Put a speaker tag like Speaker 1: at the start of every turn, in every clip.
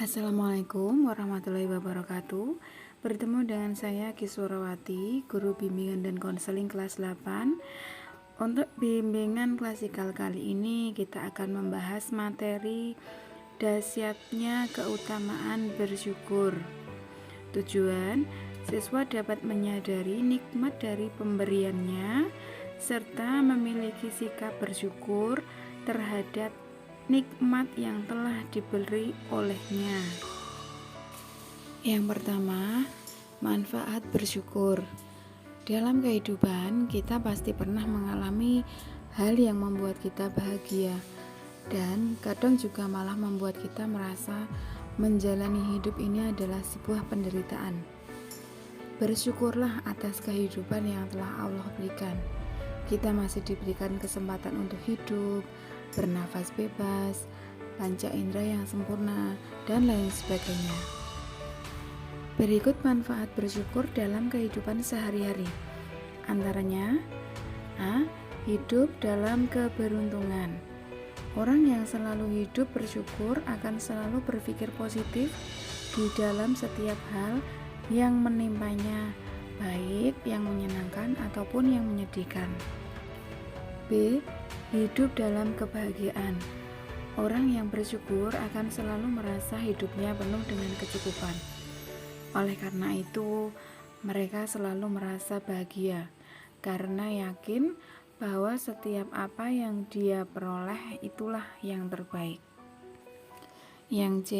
Speaker 1: Assalamualaikum warahmatullahi wabarakatuh. Bertemu dengan saya Kiswarawati, guru bimbingan dan konseling kelas 8. Untuk bimbingan klasikal kali ini kita akan membahas materi dahsyatnya keutamaan bersyukur. Tujuan, siswa dapat menyadari nikmat dari pemberiannya serta memiliki sikap bersyukur terhadap nikmat yang telah diberi olehnya. Yang pertama, manfaat bersyukur. Dalam kehidupan, kita pasti pernah mengalami hal yang membuat kita bahagia dan kadang juga malah membuat kita merasa menjalani hidup ini adalah sebuah penderitaan. Bersyukurlah atas kehidupan yang telah Allah berikan. Kita masih diberikan kesempatan untuk hidup, bernafas bebas, panca indera yang sempurna, dan lain sebagainya. Berikut manfaat bersyukur dalam kehidupan sehari-hari. Antaranya, A. Hidup dalam keberuntungan. Orang yang selalu hidup bersyukur akan selalu berpikir positif di dalam setiap hal yang menimpanya, baik yang menyenangkan ataupun yang menyedihkan. B. Hidup dalam kebahagiaan. Orang yang bersyukur akan selalu merasa hidupnya penuh dengan kecukupan. Oleh karena itu, mereka selalu merasa bahagia karena yakin bahwa setiap apa yang dia peroleh itulah yang terbaik. Yang C.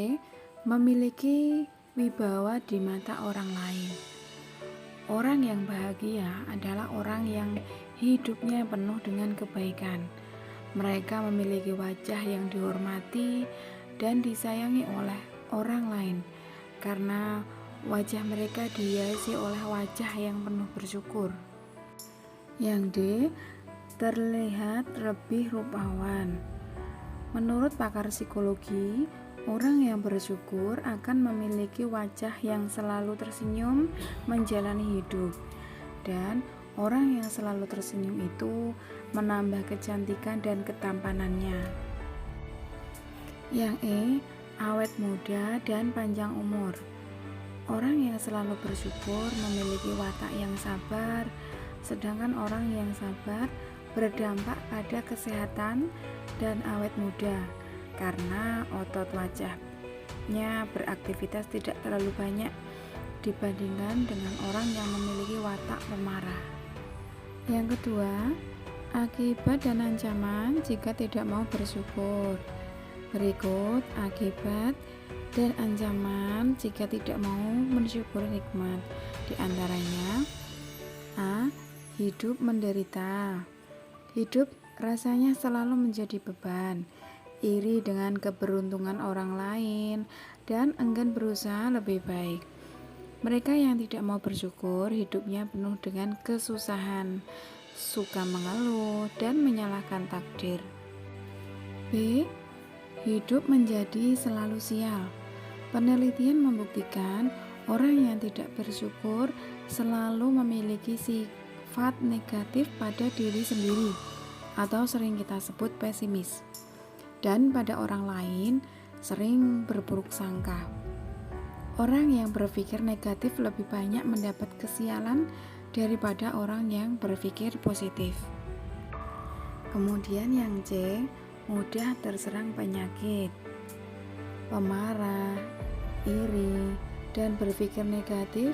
Speaker 1: Memiliki wibawa di mata orang lain. Orang yang bahagia adalah orang yang hidupnya penuh dengan kebaikan. Mereka memiliki wajah yang dihormati dan disayangi oleh orang lain karena wajah mereka dihiasi oleh wajah yang penuh bersyukur. Yang D. Terlihat lebih rupawan. Menurut pakar psikologi, orang yang bersyukur akan memiliki wajah yang selalu tersenyum menjalani hidup, dan orang yang selalu tersenyum itu menambah kecantikan dan ketampanannya. Yang E. Awet muda dan panjang umur. Orang yang selalu bersyukur memiliki watak yang sabar, sedangkan orang yang sabar berdampak pada kesehatan dan awet muda karena otot wajahnya beraktivitas tidak terlalu banyak dibandingkan dengan orang yang memiliki watak pemarah. Yang kedua, akibat dan ancaman jika tidak mau bersyukur. Berikut akibat dan ancaman jika tidak mau mensyukuri nikmat. Di antaranya, A. Hidup menderita. Hidup rasanya selalu menjadi beban, iri dengan keberuntungan orang lain, dan enggan berusaha lebih baik. Mereka yang tidak mau bersyukur hidupnya penuh dengan kesusahan, suka mengeluh dan menyalahkan takdir. B. Hidup menjadi selalu sial. Penelitian membuktikan orang yang tidak bersyukur selalu memiliki sifat negatif pada diri sendiri atau sering kita sebut pesimis, dan pada orang lain sering berburuk sangka. Orang yang berpikir negatif lebih banyak mendapat kesialan daripada orang yang berpikir positif. Kemudian yang C, mudah terserang penyakit. Pemarah, iri, dan berpikir negatif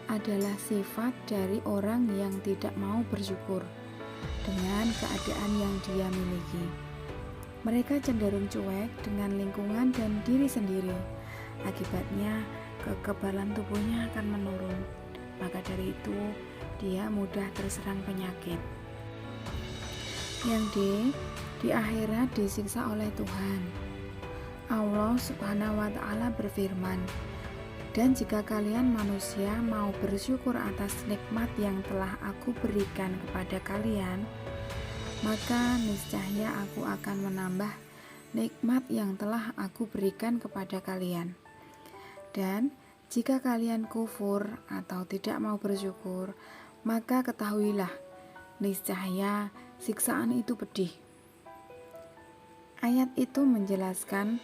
Speaker 1: adalah sifat dari orang yang tidak mau bersyukur dengan keadaan yang dia miliki. Mereka cenderung cuek dengan lingkungan dan diri sendiri. Akibatnya, kekebalan tubuhnya akan menurun. Maka dari itu, dia mudah terserang penyakit. Yang D, di akhirat disiksa oleh Tuhan. Allah Subhanahu wa Ta'ala berfirman, "Dan jika kalian manusia mau bersyukur atas nikmat yang telah Aku berikan kepada kalian, maka niscaya Aku akan menambah nikmat yang telah Aku berikan kepada kalian. Dan jika kalian kufur atau tidak mau bersyukur, maka ketahuilah, niscaya siksaan itu pedih." Ayat itu menjelaskan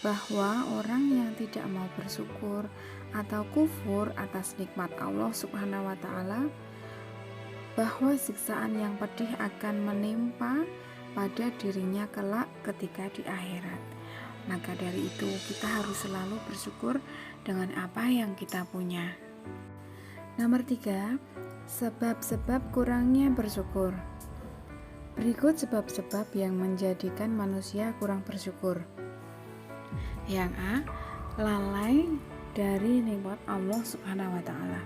Speaker 1: bahwa orang yang tidak mau bersyukur atau kufur atas nikmat Allah Subhanahu wa Ta'ala, bahwa siksaan yang pedih akan menimpa pada dirinya kelak ketika di akhirat. Maka dari itu, kita harus selalu bersyukur dengan apa yang kita punya. Nomor 3, sebab-sebab kurangnya bersyukur. Berikut sebab-sebab yang menjadikan manusia kurang bersyukur. Yang A, lalai dari nikmat Allah Subhanahu wa Ta'ala.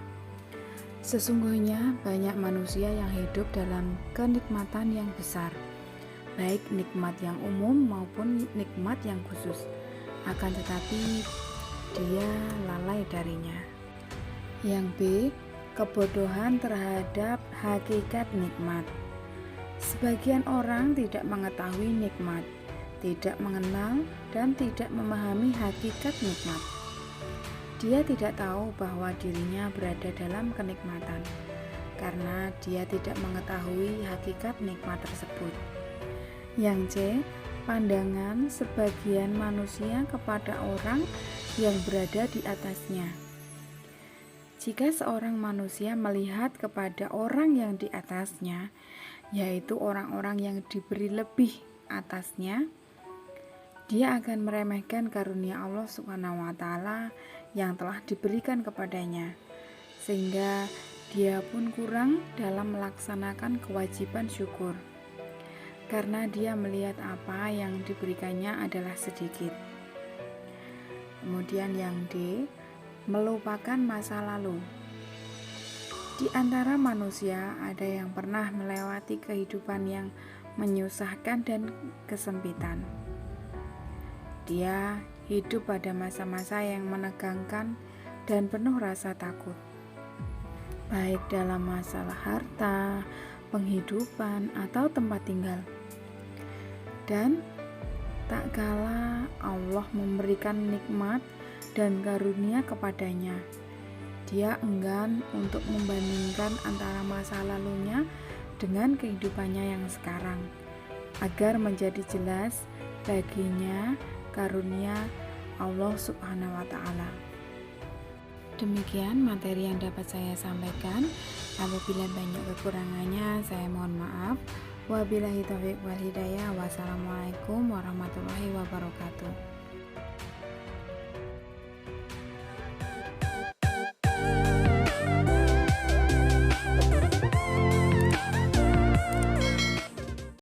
Speaker 1: Sesungguhnya banyak manusia yang hidup dalam kenikmatan yang besar, baik nikmat yang umum maupun nikmat yang khusus. Akan tetapi dia lalai darinya. Yang B, kebodohan terhadap hakikat nikmat. Sebagian orang tidak mengetahui nikmat, tidak mengenal dan tidak memahami hakikat nikmat. Dia tidak tahu bahwa dirinya berada dalam kenikmatan karena dia tidak mengetahui hakikat nikmat tersebut. Yang C, pandangan sebagian manusia kepada orang yang berada di atasnya. Jika seorang manusia melihat kepada orang yang di atasnya, yaitu orang-orang yang diberi lebih atasnya, dia akan meremehkan karunia Allah Subhanahu wa Ta'ala yang telah diberikan kepadanya, sehingga dia pun kurang dalam melaksanakan kewajiban syukur karena dia melihat apa yang diberikannya adalah sedikit. Kemudian yang D, melupakan masa lalu. Di antara manusia ada yang pernah melewati kehidupan yang menyusahkan dan kesempitan. Dia hidup pada masa-masa yang menegangkan dan penuh rasa takut, baik dalam masalah harta, penghidupan, atau tempat tinggal. Dan tak kala Allah memberikan nikmat dan karunia kepadanya, dia enggan untuk membandingkan antara masa lalunya dengan kehidupannya yang sekarang, agar menjadi jelas baginya karunia Allah Subhanahu wa Ta'ala. Demikian materi yang dapat saya sampaikan. Apabila banyak kekurangannya, saya mohon maaf. Wabillahi taufiq wal hidayah. Wassalamualaikum warahmatullahi wabarakatuh.